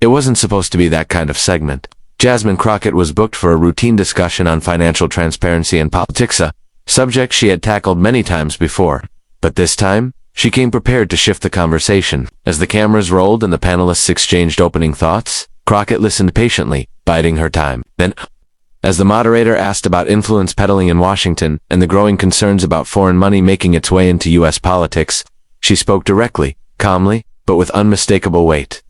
It wasn't supposed to be that kind of segment. Jasmine Crockett was booked for a routine discussion on financial transparency and politics, a subject she had tackled many times before. But this time, she came prepared to shift the conversation. As the cameras rolled and the panelists exchanged opening thoughts, Crockett listened patiently, biding her time. Then, as the moderator asked about influence peddling in Washington and the growing concerns about foreign money making its way into U.S. politics, she spoke directly, calmly, but with unmistakable weight.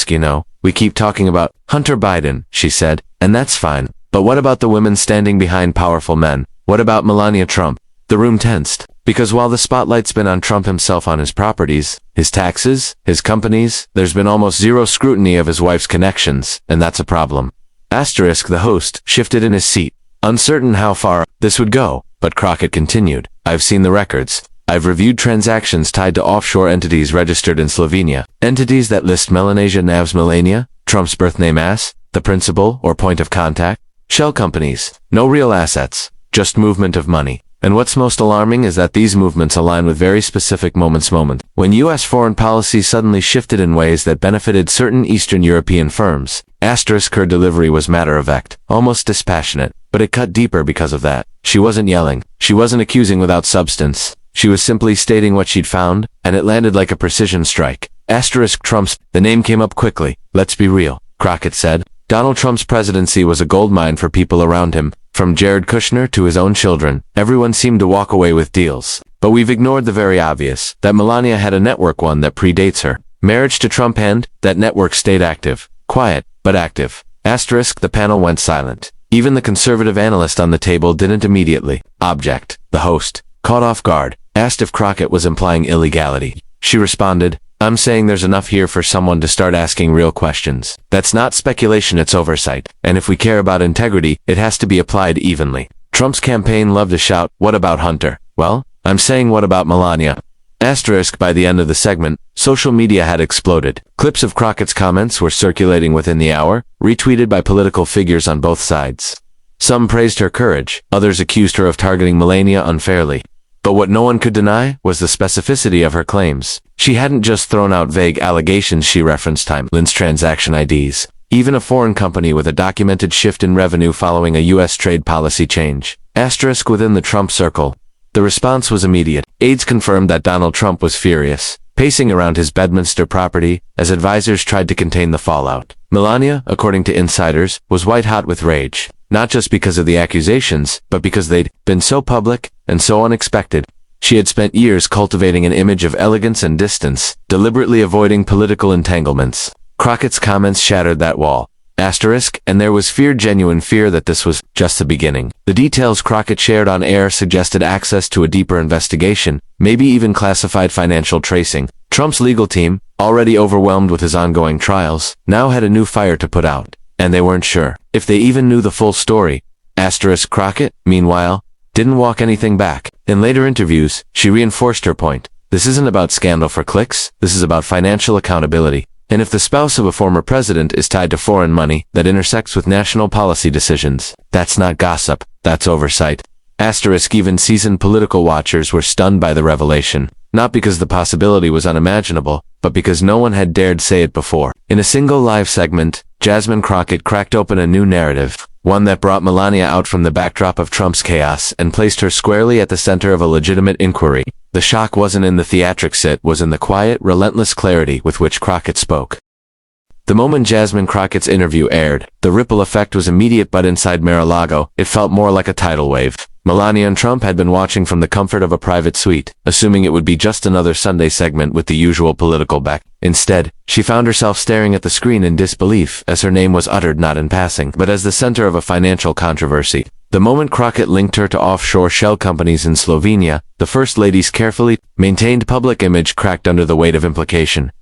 You know, we keep talking about Hunter Biden, she said, and that's fine. But what about the women standing behind powerful men? What about Melania Trump? The room tensed, because while the spotlight's been on Trump himself on his properties, his taxes, his companies, there's been almost zero scrutiny of his wife's connections, and that's a problem. The host, shifted in his seat, uncertain how far this would go, but Crockett continued. I've seen the records. I've reviewed transactions tied to offshore entities registered in Slovenia, entities that list Melania, Trump's birth name as the principal or point of contact, shell companies, no real assets, just movement of money. And what's most alarming is that these movements align with very specific moments when U.S. foreign policy suddenly shifted in ways that benefited certain Eastern European firms. Her delivery was matter-of-fact, almost dispassionate, but it cut deeper because of that. She wasn't yelling. She wasn't accusing without substance. She was simply stating what she'd found, and it landed like a precision strike. Trump's, the name came up quickly. Let's be real, Crockett said. Donald Trump's presidency was a goldmine for people around him. From Jared Kushner to his own children, everyone seemed to walk away with deals. But we've ignored the very obvious, that Melania had a network, one that predates her marriage to Trump, and that network stayed active. Quiet, but active. The panel went silent. Even the conservative analyst on the table didn't immediately object. The host, caught off guard, asked if Crockett was implying illegality. She responded, I'm saying there's enough here for someone to start asking real questions. That's not speculation, it's oversight. And if we care about integrity, it has to be applied evenly. Trump's campaign loved to shout, what about Hunter? Well, I'm saying what about Melania? By the end of the segment, social media had exploded. Clips of Crockett's comments were circulating within the hour, retweeted by political figures on both sides. Some praised her courage, others accused her of targeting Melania unfairly. But what no one could deny was the specificity of her claims. She hadn't just thrown out vague allegations, she referenced timelines, transaction IDs, even a foreign company with a documented shift in revenue following a U.S. trade policy change. Within the Trump circle. The response was immediate. Aides confirmed that Donald Trump was furious, pacing around his Bedminster property as advisors tried to contain the fallout. Melania, according to insiders, was white-hot with rage, not just because of the accusations, but because they'd been so public and so unexpected. She had spent years cultivating an image of elegance and distance, deliberately avoiding political entanglements. Crockett's comments shattered that wall. And there was genuine fear that this was just the beginning. The details Crockett shared on air suggested access to a deeper investigation, maybe even classified financial tracing. Trump's legal team, already overwhelmed with his ongoing trials, now had a new fire to put out, and they weren't sure if they even knew the full story. Crockett, meanwhile, didn't walk anything back. In later interviews, she reinforced her point. This isn't about scandal for clicks, this is about financial accountability. And if the spouse of a former president is tied to foreign money that intersects with national policy decisions, that's not gossip, that's oversight. Even seasoned political watchers were stunned by the revelation, not because the possibility was unimaginable, but because no one had dared say it before. In a single live segment, Jasmine Crockett cracked open a new narrative, one that brought Melania out from the backdrop of Trump's chaos and placed her squarely at the center of a legitimate inquiry. The shock wasn't in the theatrics, it was in the quiet, relentless clarity with which Crockett spoke. The moment Jasmine Crockett's interview aired, the ripple effect was immediate, but inside Mar-a-Lago, it felt more like a tidal wave. Melania and Trump had been watching from the comfort of a private suite, assuming it would be just another Sunday segment with the usual political back. Instead, she found herself staring at the screen in disbelief as her name was uttered not in passing, but as the center of a financial controversy. The moment Crockett linked her to offshore shell companies in Slovenia, the First Lady's carefully maintained public image cracked under the weight of implication.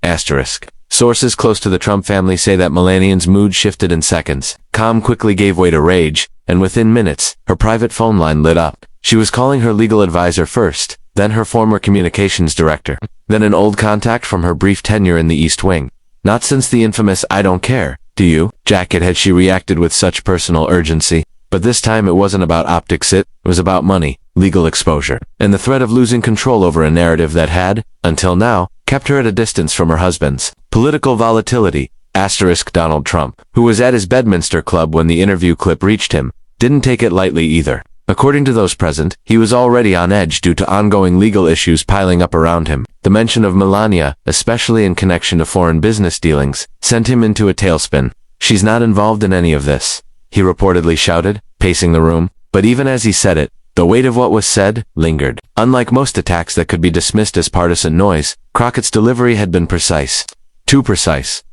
Sources close to the Trump family say that Melania's mood shifted in seconds. Calm quickly gave way to rage, and within minutes, her private phone line lit up. She was calling her legal advisor first, then her former communications director, then an old contact from her brief tenure in the East Wing. Not since the infamous "I don't care, do you?" jacket had she reacted with such personal urgency. But this time it wasn't about optics, it was about money, legal exposure, and the threat of losing control over a narrative that had, until now, kept her at a distance from her husband's political volatility. Donald Trump, who was at his Bedminster Club when the interview clip reached him, didn't take it lightly either. According to those present, he was already on edge due to ongoing legal issues piling up around him. The mention of Melania, especially in connection to foreign business dealings, sent him into a tailspin. "She's not involved in any of this," he reportedly shouted, pacing the room. But even as he said it, the weight of what was said lingered. Unlike most attacks that could be dismissed as partisan noise, Crockett's delivery had been precise. Too precise.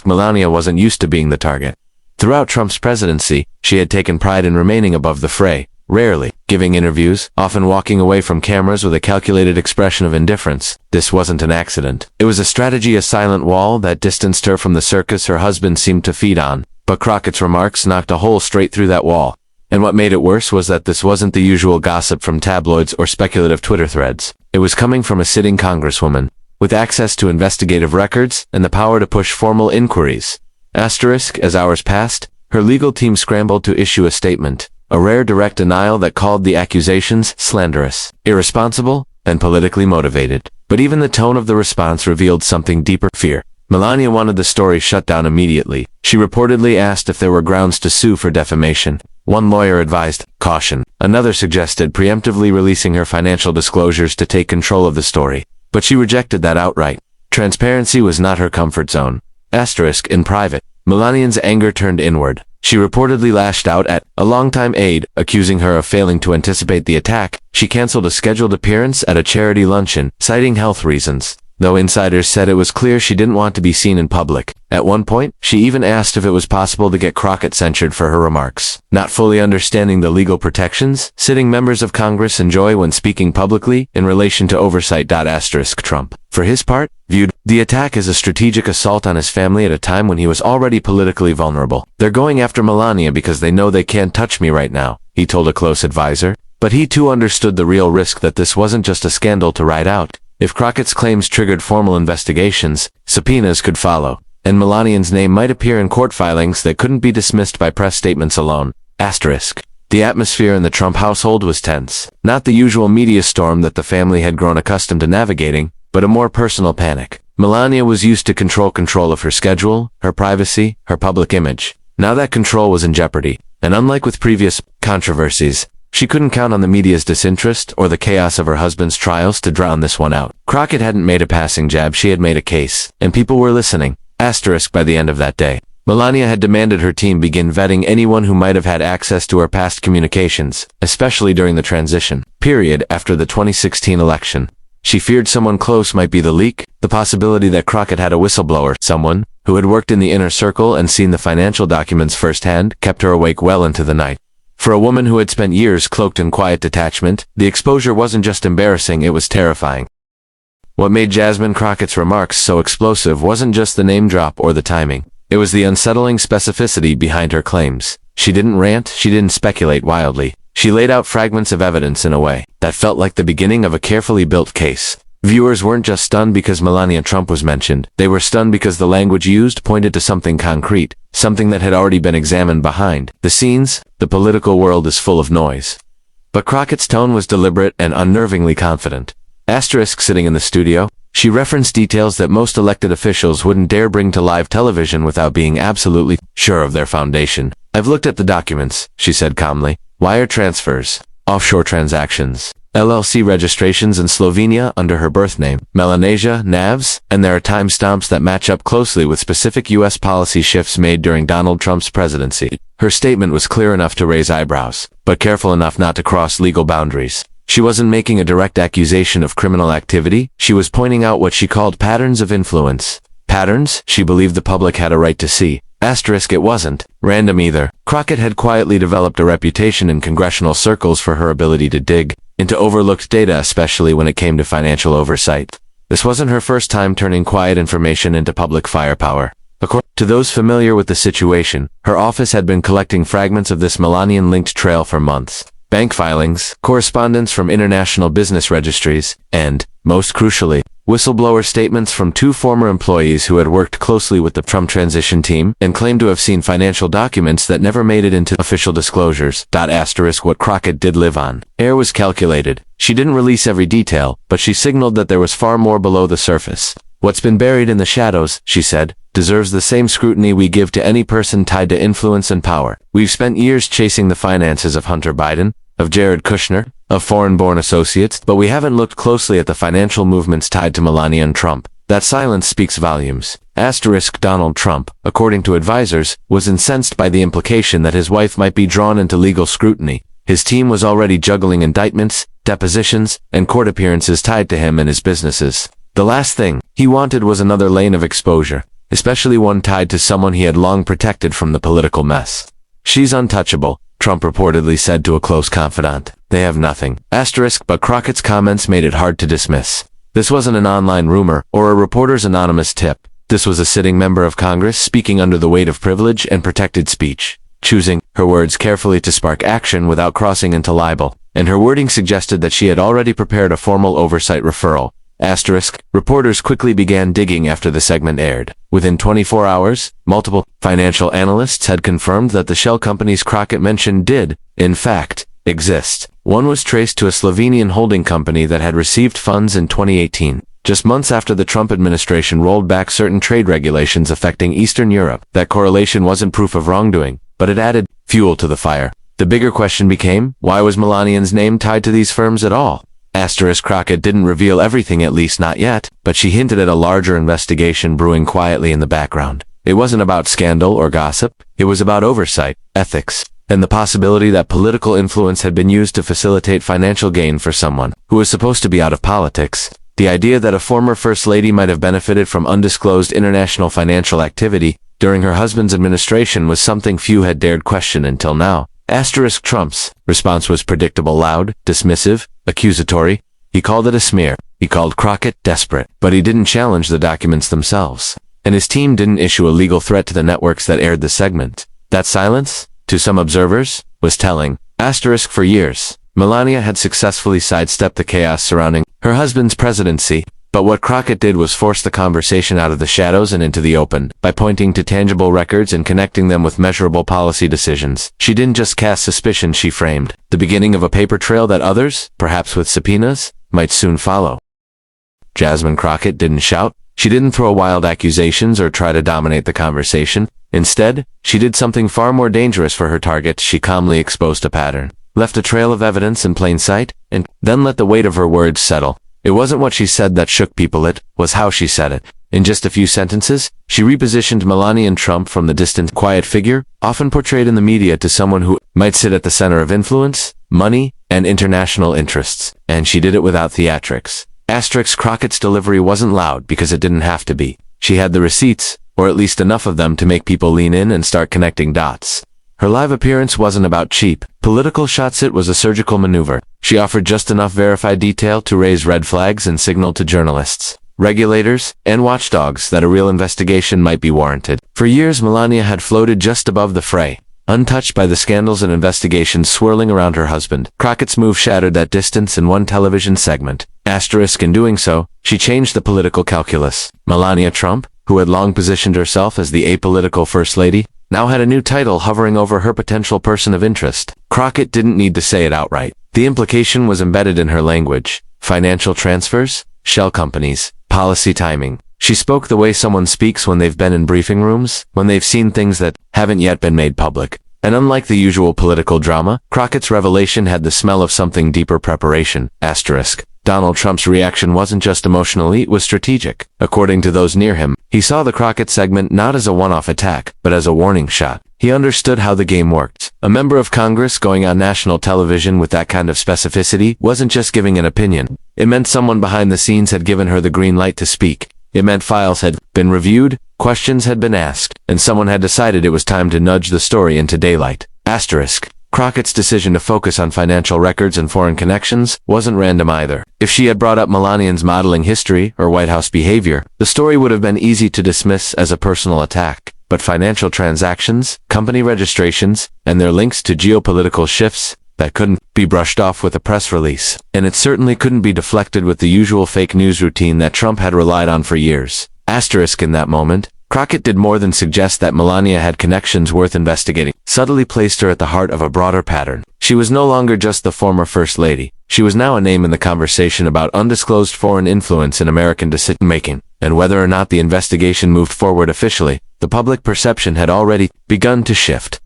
Melania wasn't used to being the target. Throughout Trump's presidency, she had taken pride in remaining above the fray, rarely giving interviews, often walking away from cameras with a calculated expression of indifference. This wasn't an accident. It was a strategy, a silent wall that distanced her from the circus her husband seemed to feed on. But Crockett's remarks knocked a hole straight through that wall. And what made it worse was that this wasn't the usual gossip from tabloids or speculative Twitter threads. It was coming from a sitting congresswoman, with access to investigative records and the power to push formal inquiries. As hours passed, her legal team scrambled to issue a statement, a rare direct denial that called the accusations slanderous, irresponsible, and politically motivated. But even the tone of the response revealed something deeper: fear. Melania wanted the story shut down immediately. She reportedly asked if there were grounds to sue for defamation. One lawyer advised caution. Another suggested preemptively releasing her financial disclosures to take control of the story. But she rejected that outright. Transparency was not her comfort zone. In private, Melania's anger turned inward. She reportedly lashed out at a longtime aide, accusing her of failing to anticipate the attack. She canceled a scheduled appearance at a charity luncheon, citing health reasons, though insiders said it was clear she didn't want to be seen in public. At one point, she even asked if it was possible to get Crockett censured for her remarks. Not fully understanding the legal protections sitting members of Congress enjoy when speaking publicly in relation to oversight. Trump, for his part, viewed the attack as a strategic assault on his family at a time when he was already politically vulnerable. "They're going after Melania because they know they can't touch me right now," he told a close advisor. But he too understood the real risk, that this wasn't just a scandal to ride out. If Crockett's claims triggered formal investigations, subpoenas could follow, and Melania's name might appear in court filings that couldn't be dismissed by press statements alone. The atmosphere in the Trump household was tense. Not the usual media storm that the family had grown accustomed to navigating, but a more personal panic. Melania was used to control of her schedule, her privacy, her public image. Now that control was in jeopardy, and unlike with previous controversies, she couldn't count on the media's disinterest or the chaos of her husband's trials to drown this one out. Crockett hadn't made a passing jab, she had made a case, and people were listening. By the end of that day, Melania had demanded her team begin vetting anyone who might have had access to her past communications, especially during the transition period after the 2016 election. She feared someone close might be the leak. The possibility that Crockett had a whistleblower, someone who had worked in the inner circle and seen the financial documents firsthand, kept her awake well into the night. For a woman who had spent years cloaked in quiet detachment, the exposure wasn't just embarrassing, it was terrifying. What made Jasmine Crockett's remarks so explosive wasn't just the name drop or the timing. It was the unsettling specificity behind her claims. She didn't rant, she didn't speculate wildly. She laid out fragments of evidence in a way that felt like the beginning of a carefully built case. Viewers weren't just stunned because Melania Trump was mentioned. They were stunned because the language used pointed to something concrete, something that had already been examined behind the scenes. The political world is full of noise. But Crockett's tone was deliberate and unnervingly confident. Sitting in the studio, she referenced details that most elected officials wouldn't dare bring to live television without being absolutely sure of their foundation. "I've looked at the documents," she said calmly. "Wire transfers, offshore transactions, LLC registrations in Slovenia under her birth name, Melania, NAVs, and there are timestamps that match up closely with specific U.S. policy shifts made during Donald Trump's presidency." Her statement was clear enough to raise eyebrows, but careful enough not to cross legal boundaries. She wasn't making a direct accusation of criminal activity, she was pointing out what she called patterns of influence. Patterns she believed the public had a right to see. It wasn't random either. Crockett had quietly developed a reputation in congressional circles for her ability to dig into overlooked data, especially when it came to financial oversight. This wasn't her first time turning quiet information into public firepower. According to those familiar with the situation, her office had been collecting fragments of this Melanian-linked trail for months. Bank filings, correspondence from international business registries, and, most crucially, whistleblower statements from two former employees who had worked closely with the Trump transition team and claimed to have seen financial documents that never made it into official disclosures. What Crockett did live on air was calculated. She didn't release every detail, but she signaled that there was far more below the surface. "What's been buried in the shadows," she said, deserves the same scrutiny we give to any person tied to influence and power. We've spent years chasing the finances of Hunter Biden, of Jared Kushner, of foreign-born associates, but we haven't looked closely at the financial movements tied to Melania and Trump. That silence speaks volumes. Donald Trump, according to advisors, was incensed by the implication that his wife might be drawn into legal scrutiny. His team was already juggling indictments, depositions, and court appearances tied to him and his businesses. The last thing he wanted was another lane of exposure, especially one tied to someone he had long protected from the political mess. She's untouchable, Trump reportedly said to a close confidant. They have nothing. But Crockett's comments made it hard to dismiss. This wasn't an online rumor or a reporter's anonymous tip. This was a sitting member of Congress speaking under the weight of privilege and protected speech, choosing her words carefully to spark action without crossing into libel, and her wording suggested that she had already prepared a formal oversight referral. Reporters quickly began digging after the segment aired. Within 24 hours, multiple financial analysts had confirmed that the shell companies Crockett mentioned did, in fact, exist. One was traced to a Slovenian holding company that had received funds in 2018, just months after the Trump administration rolled back certain trade regulations affecting Eastern Europe. That correlation wasn't proof of wrongdoing, but it added fuel to the fire. The bigger question became, why was Melania's name tied to these firms at all? Crockett didn't reveal everything, at least not yet, but she hinted at a larger investigation brewing quietly in the background. It wasn't about scandal or gossip, it was about oversight, ethics, and the possibility that political influence had been used to facilitate financial gain for someone who was supposed to be out of politics. The idea that a former First Lady might have benefited from undisclosed international financial activity during her husband's administration was something few had dared question until now. Trump's response was predictable: loud, dismissive, accusatory. He called it a smear. He called Crockett desperate, but he didn't challenge the documents themselves. And his team didn't issue a legal threat to the networks that aired the segment. That silence, to some observers, was telling. For years, Melania had successfully sidestepped the chaos surrounding her husband's presidency, but what Crockett did was force the conversation out of the shadows and into the open. By pointing to tangible records and connecting them with measurable policy decisions, she didn't just cast suspicion, she framed the beginning of a paper trail that others, perhaps with subpoenas, might soon follow. Jasmine Crockett didn't shout. She didn't throw wild accusations or try to dominate the conversation. Instead, she did something far more dangerous for her target. She calmly exposed a pattern, left a trail of evidence in plain sight, and then let the weight of her words settle. It wasn't what she said that shook people, it was how she said it. In just a few sentences, she repositioned Melania and Trump from the distant, quiet figure, often portrayed in the media, to someone who might sit at the center of influence, money, and international interests. And she did it without theatrics. Crockett's delivery wasn't loud because it didn't have to be. She had the receipts, or at least enough of them to make people lean in and start connecting dots. Her live appearance wasn't about cheap political shots, it was a surgical maneuver. She offered just enough verified detail to raise red flags and signal to journalists, regulators, and watchdogs that a real investigation might be warranted. For years, Melania had floated just above the fray, untouched by the scandals and investigations swirling around her husband. Crockett's move shattered that distance in one television segment. In doing so, she changed the political calculus. Melania Trump, who had long positioned herself as the apolitical First Lady, now had a new title hovering over her potential person of interest. Crockett didn't need to say it outright. The implication was embedded in her language. Financial transfers, shell companies, policy timing. She spoke the way someone speaks when they've been in briefing rooms, when they've seen things that haven't yet been made public. And unlike the usual political drama, Crockett's revelation had the smell of something deeper: preparation. Donald Trump's reaction wasn't just emotional, it was strategic. According to those near him, he saw the Crockett segment not as a one-off attack, but as a warning shot. He understood how the game worked. A member of Congress going on national television with that kind of specificity wasn't just giving an opinion. It meant someone behind the scenes had given her the green light to speak. It meant files had been reviewed, questions had been asked, and someone had decided it was time to nudge the story into daylight. Crockett's decision to focus on financial records and foreign connections wasn't random either. If she had brought up Melania's modeling history or White House behavior, the story would have been easy to dismiss as a personal attack. But financial transactions, company registrations, and their links to geopolitical shifts, that couldn't be brushed off with a press release. And it certainly couldn't be deflected with the usual fake news routine that Trump had relied on for years. In that moment, Crockett did more than suggest that Melania had connections worth investigating, subtly placed her at the heart of a broader pattern. She was no longer just the former First Lady. She was now a name in the conversation about undisclosed foreign influence in American decision-making. and whether or not the investigation moved forward officially, the public perception had already begun to shift.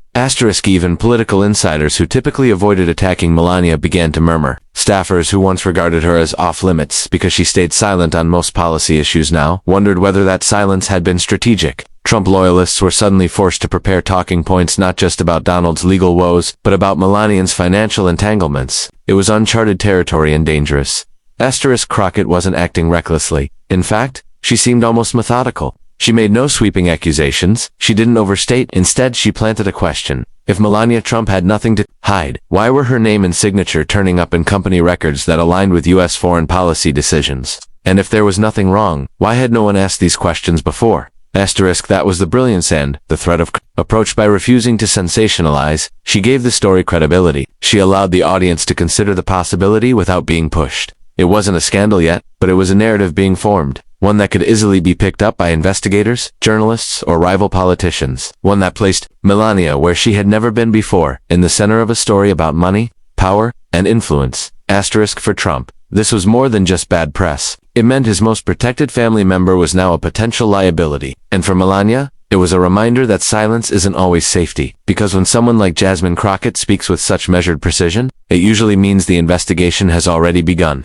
Even political insiders who typically avoided attacking Melania began to murmur. Staffers who once regarded her as off-limits because she stayed silent on most policy issues now wondered whether that silence had been strategic. Trump loyalists were suddenly forced to prepare talking points not just about Donald's legal woes, but about Melania's financial entanglements. It was uncharted territory and dangerous. Crockett wasn't acting recklessly. In fact, she seemed almost methodical. She made no sweeping accusations, she didn't overstate, instead she planted a question. If Melania Trump had nothing to hide, why were her name and signature turning up in company records that aligned with U.S. foreign policy decisions? And if there was nothing wrong, why had no one asked these questions before? That was the brilliance and the threat of approach. By refusing to sensationalize, she gave the story credibility. She allowed the audience to consider the possibility without being pushed. It wasn't a scandal yet, but it was a narrative being formed. One that could easily be picked up by investigators, journalists, or rival politicians. One that placed Melania where she had never been before, in the center of a story about money, power, and influence. For Trump, this was more than just bad press. It meant his most protected family member was now a potential liability. And for Melania, it was a reminder that silence isn't always safety. Because when someone like Jasmine Crockett speaks with such measured precision, it usually means the investigation has already begun.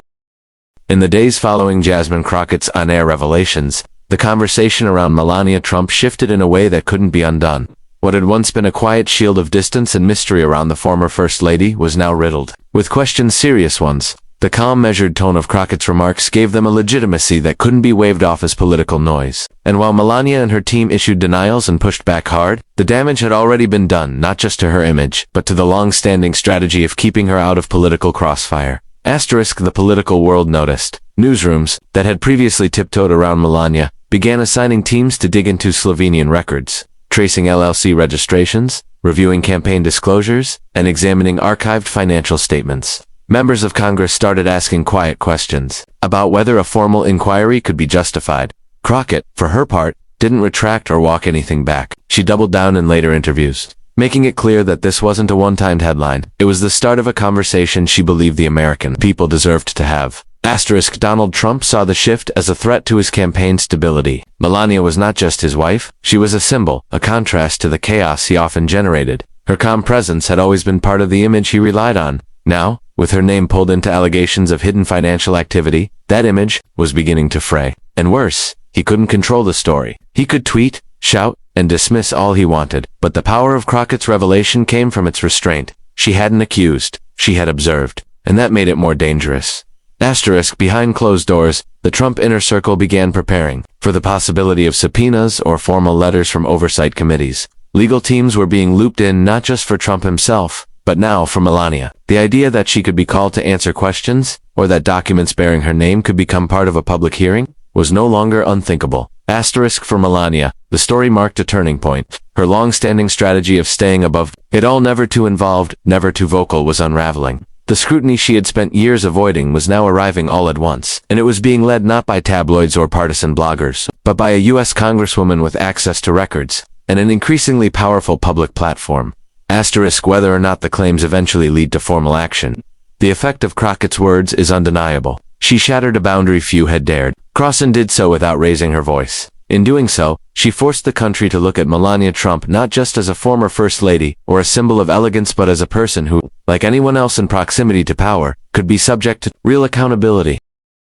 In the days following Jasmine Crockett's on-air revelations, the conversation around Melania Trump shifted in a way that couldn't be undone. What had once been a quiet shield of distance and mystery around the former First Lady was now riddled with questions, serious ones. The calm, measured tone of Crockett's remarks gave them a legitimacy that couldn't be waved off as political noise. And while Melania and her team issued denials and pushed back hard, the damage had already been done, not just to her image, but to the long-standing strategy of keeping her out of political crossfire. The political world noticed. Newsrooms, that had previously tiptoed around Melania, began assigning teams to dig into Slovenian records, tracing LLC registrations, reviewing campaign disclosures, and examining archived financial statements. Members of Congress started asking quiet questions about whether a formal inquiry could be justified. Crockett, for her part, didn't retract or walk anything back. She doubled down in later interviews, making it clear that this wasn't a one-time headline. It was the start of a conversation she believed the American people deserved to have. Donald Trump saw the shift as a threat to his campaign stability. Melania was not just his wife, she was a symbol, a contrast to the chaos he often generated. Her calm presence had always been part of the image he relied on. Now, with her name pulled into allegations of hidden financial activity, that image was beginning to fray. And worse, he couldn't control the story. He could tweet, shout, and dismiss all he wanted, but the power of Crockett's revelation came from its restraint. She hadn't accused, she had observed, and that made it more dangerous. Behind closed doors, the Trump inner circle began preparing for the possibility of subpoenas or formal letters from oversight committees. Legal teams were being looped in not just for Trump himself, but now for Melania. The idea that she could be called to answer questions, or that documents bearing her name could become part of a public hearing, was no longer unthinkable. For Melania, the story marked a turning point. Her long-standing strategy of staying above it all, never too involved, never too vocal, was unraveling. The scrutiny she had spent years avoiding was now arriving all at once, and it was being led not by tabloids or partisan bloggers, but by a U.S. Congresswoman with access to records, and an increasingly powerful public platform. Whether or not the claims eventually lead to formal action. The effect of Crockett's words is undeniable. She shattered a boundary few had dared. Crossan did so without raising her voice. In doing so, she forced the country to look at Melania Trump not just as a former First Lady or a symbol of elegance, but as a person who, like anyone else in proximity to power, could be subject to real accountability.